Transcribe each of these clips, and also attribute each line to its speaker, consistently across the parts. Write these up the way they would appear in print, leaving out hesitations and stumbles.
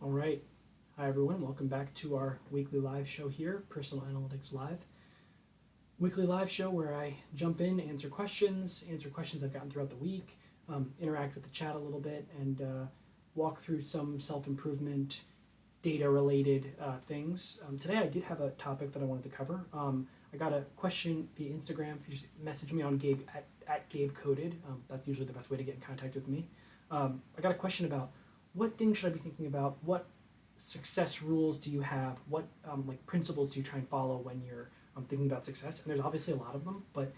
Speaker 1: All right. Hi, everyone. Welcome back to our weekly live show here, Personal Analytics Live. Weekly live show where I jump in, answer questions I've gotten throughout the week, interact with the chat a little bit, and walk through some self-improvement, data-related things. Today I did have a topic that I wanted to cover. I got a question via Instagram. If you just message me on Gabe at Gabe Coded, that's usually the best way to get in contact with me. I got a question about what things should I be thinking about? What success rules do you have? What like principles do you try and follow when you're thinking about success? And there's obviously a lot of them, but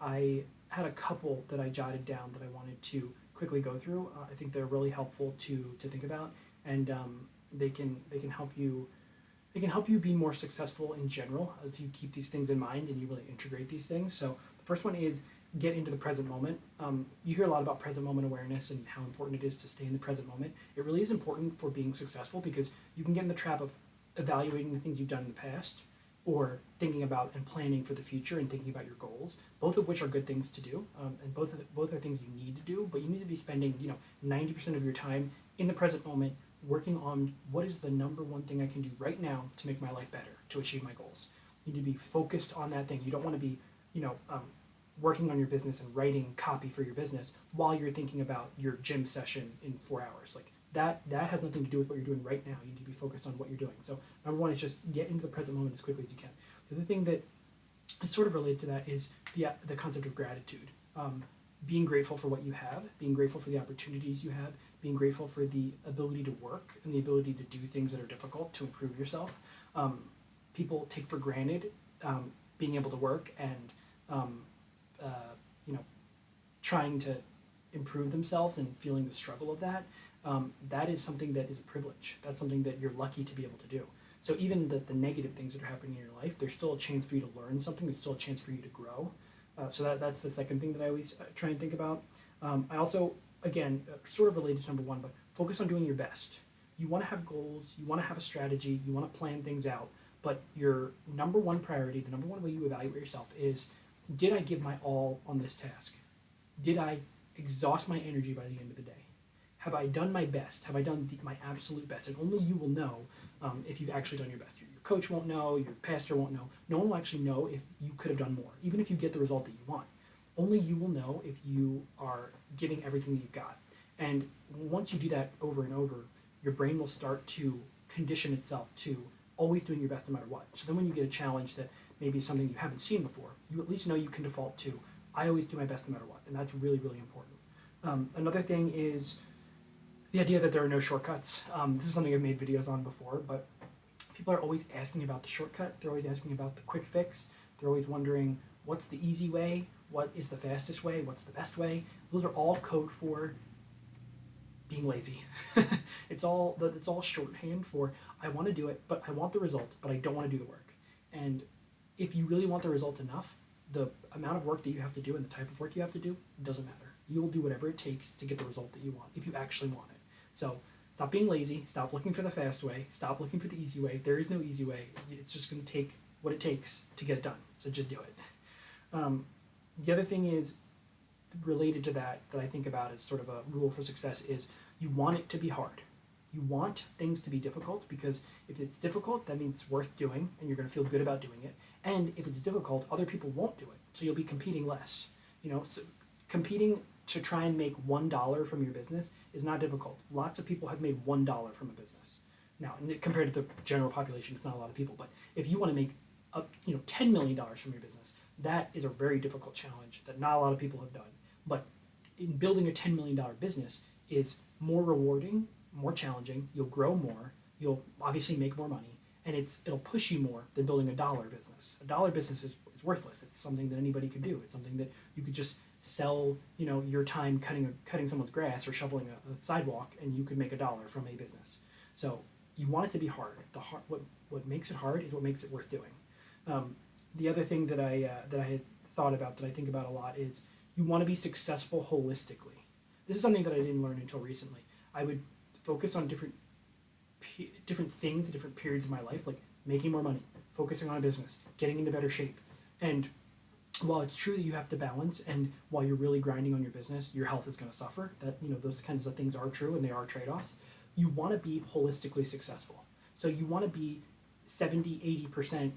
Speaker 1: I had a couple that I jotted down that I wanted to quickly go through. I think they're really helpful to think about, and they can help you. They can help you be more successful in general if you keep these things in mind and you really integrate these things. So the first one is get into the present moment. You hear a lot about present moment awareness and how important it is to stay in the present moment. It really is important for being successful because you can get in the trap of evaluating the things you've done in the past or thinking about and planning for the future and thinking about your goals, both of which are good things to do, and both are things you need to do, but you need to be spending 90% of your time in the present moment working on what is the number one thing I can do right now to make my life better, to achieve my goals. You need to be focused on that thing. You don't want to be, working on your business and writing copy for your business while you're thinking about your gym session in 4 hours. Like that has nothing to do with what you're doing right now. You need to be focused on what you're doing. So number one is just get into the present moment as quickly as you can. The other thing that is sort of related to that is the concept of gratitude. Being grateful for what you have, being grateful for the opportunities you have, being grateful for the ability to work and the ability to do things that are difficult to improve yourself. People take for granted being able to work and trying to improve themselves and feeling the struggle of that. That is something that is a privilege. That's something that you're lucky to be able to do. So even the negative things that are happening in your life, there's still a chance for you to learn something. There's still a chance for you to grow. So that's the second thing that I always try and think about. I also, again, sort of related to number one, but focus on doing your best. You want to have goals. You want to have a strategy. You want to plan things out. But your number one priority, the number one way you evaluate yourself is, did I give my all on this task? Did I exhaust my energy by the end of the day? Have I done my best? Have I done my absolute best? And only you will know if you've actually done your best. Your coach won't know. Your pastor won't know. No one will actually know if you could have done more, even if you get the result that you want. Only you will know if you are giving everything that you've got. And once you do that over and over, your brain will start to condition itself to always doing your best no matter what. So then when you get a challenge that maybe is something you haven't seen before, you at least know you can default to, I always do my best no matter what. And that's really, really important. Another thing is the idea that there are no shortcuts. This is something I've made videos on before, but people are always asking about the shortcut. They're always asking about the quick fix. They're always wondering what's the easy way, what is the fastest way, what's the best way. Those are all code for being lazy. It's all shorthand for I want to do it, but I want the result, but I don't want to do the work. And if you really want the result enough, the amount of work that you have to do and the type of work you have to do doesn't matter. You'll do whatever it takes to get the result that you want if you actually want it. So stop being lazy. Stop looking for the fast way. Stop looking for the easy way. There is no easy way. It's just going to take what it takes to get it done. So just do it. The other thing is related to that I think about as sort of a rule for success is you want it to be hard. You want things to be difficult because if it's difficult, that means it's worth doing and you're going to feel good about doing it. And if it's difficult, other people won't do it. So you'll be competing less. So competing to try and make $1 from your business is not difficult. Lots of people have made $1 from a business. Now, compared to the general population, it's not a lot of people. But if you want to make up, $10 million from your business, that is a very difficult challenge that not a lot of people have done. But in building a $10 million business is more rewarding, more challenging. You'll grow more. You'll obviously make more money, and it'll push you more than building a dollar business. A dollar business is worthless. It's something that anybody could do. It's something that you could just sell, your time cutting someone's grass or shoveling a sidewalk, and you could make $1 from a business. So you want it to be hard. What makes it hard is what makes it worth doing. The other thing that I had thought about that I think about a lot is you want to be successful holistically. This is something that I didn't learn until recently. I would focus on different things at different periods of my life, like making more money, focusing on a business, getting into better shape. And while it's true that you have to balance, and while you're really grinding on your business, your health is going to suffer, that those kinds of things are true and they are trade-offs, you want to be holistically successful. So you want to be 70, 80%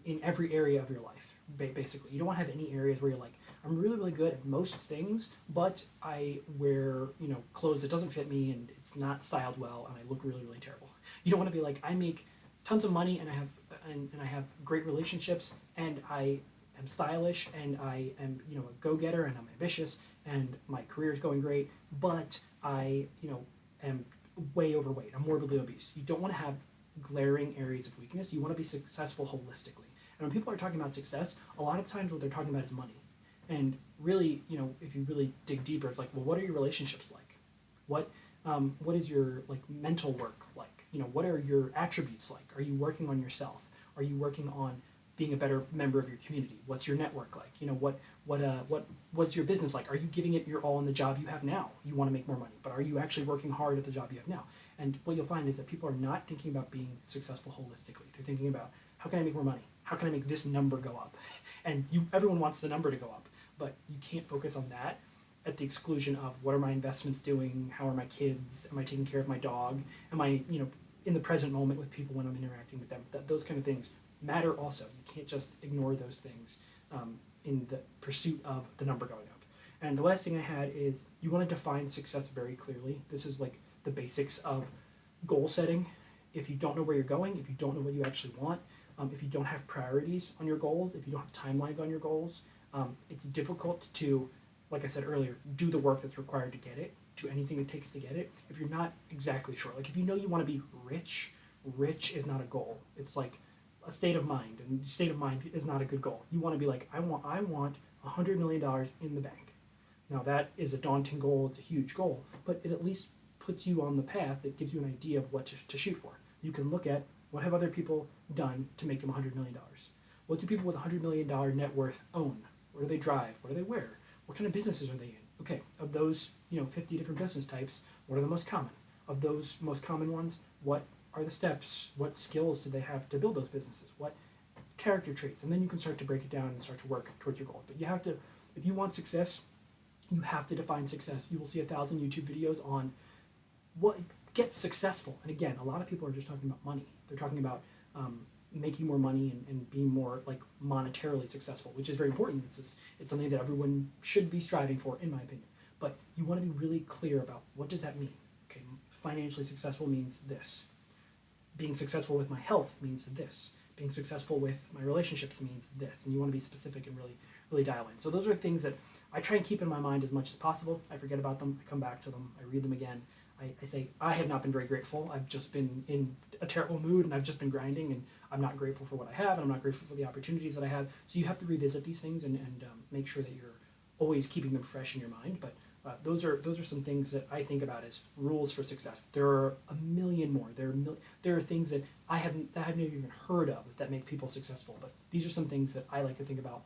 Speaker 1: in every area of your life, basically. You don't want to have any areas where you're like, I'm really, really good at most things, but I wear, clothes that doesn't fit me and it's not styled well and I look really, really terrible. You don't want to be like, I make tons of money and I have great relationships and I am stylish and I am, a go-getter and I'm ambitious and my career is going great, but I, am way overweight. I'm morbidly obese. You don't want to have glaring areas of weakness. You want to be successful holistically. And when people are talking about success, a lot of times what they're talking about is money. And really, if you really dig deeper, it's like, well, what are your relationships like? What is your mental work like? What are your attributes like? Are you working on yourself? Are you working on being a better member of your community? What's your network like? What's your business like? Are you giving it your all in the job you have now? You want to make more money, but are you actually working hard at the job you have now? And what you'll find is that people are not thinking about being successful holistically. They're thinking about, how can I make more money? How can I make this number go up? And everyone wants the number to go up, but you can't focus on that at the exclusion of, what are my investments doing? How are my kids? Am I taking care of my dog? Am I, in the present moment with people when I'm interacting with them? Those kind of things matter also. You can't just ignore those things in the pursuit of the number going up. And the last thing I had is, you want to define success very clearly. This is like the basics of goal setting. If you don't know where you're going, if you don't know what you actually want, if you don't have priorities on your goals, if you don't have timelines on your goals, it's difficult to, like I said earlier, do the work that's required to get it, do anything it takes to get it, if you're not exactly sure. Like if you know you want to be rich, rich is not a goal. It's like a state of mind, and state of mind is not a good goal. You want to be like, I want $100 million in the bank. Now that is a daunting goal, it's a huge goal, but it at least puts you on the path. It gives you an idea of what to shoot for. You can look at, what have other people done to make them $100 million? What do people with $100 million net worth own? Where do they drive? What do they wear? What kind of businesses are they in? Okay, of those 50 different business types, what are the most common? Of those most common ones, what are the steps? What skills do they have to build those businesses? What character traits? And then you can start to break it down and start to work towards your goals. But you have to, if you want success, you have to define success. You will see 1,000 YouTube videos on what gets successful. And again, a lot of people are just talking about money. They're talking about making more money and being more monetarily successful, which is very important. It's something that everyone should be striving for, in my opinion. But you want to be really clear about, what does that mean? Okay, financially successful means this. Being successful with my health means this. Being successful with my relationships means this. And you want to be specific and really, really dial in. So those are things that I try and keep in my mind as much as possible. I forget about them. I come back to them. I read them again. I say, I have not been very grateful. I've just been in a terrible mood and I've just been grinding, and I'm not grateful for what I have, and I'm not grateful for the opportunities that I have. So you have to revisit these things and make sure that you're always keeping them fresh in your mind. But those are some things that I think about as rules for success. There are a million more. There are things that I've never even heard of that make people successful. But these are some things that I like to think about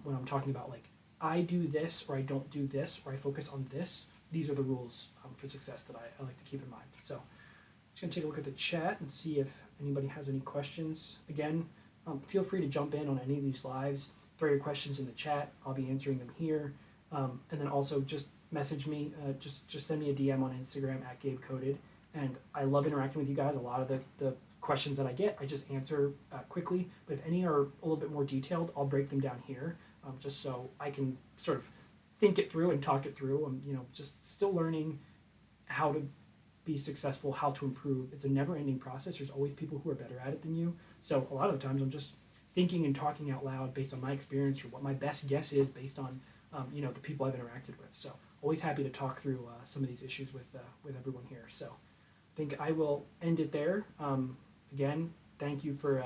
Speaker 1: when I'm talking about, I do this, or I don't do this, or I focus on this. These are the rules for success that I like to keep in mind. So I'm just going to take a look at the chat and see if anybody has any questions. Again, feel free to jump in on any of these lives. Throw your questions in the chat. I'll be answering them here. And then also just message me. Just send me a DM on Instagram at GabeCoded. And I love interacting with you guys. A lot of the questions that I get, I just answer quickly. But if any are a little bit more detailed, I'll break them down here just so I can sort of think it through and talk it through. I'm just still learning how to be successful, how to improve. It's a never-ending process. There's always people who are better at it than you. So a lot of the times I'm just thinking and talking out loud based on my experience or what my best guess is based on the people I've interacted with. So always happy to talk through some of these issues with everyone here. So I think I will end it there. Again, thank you for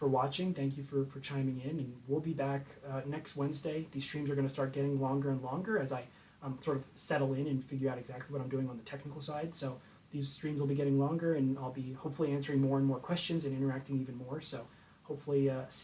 Speaker 1: watching. Thank you for chiming in, and we'll be back next Wednesday. These streams are going to start getting longer and longer as I sort of settle in and figure out exactly what I'm doing on the technical side. So these streams will be getting longer, and I'll be hopefully answering more and more questions and interacting even more. So hopefully see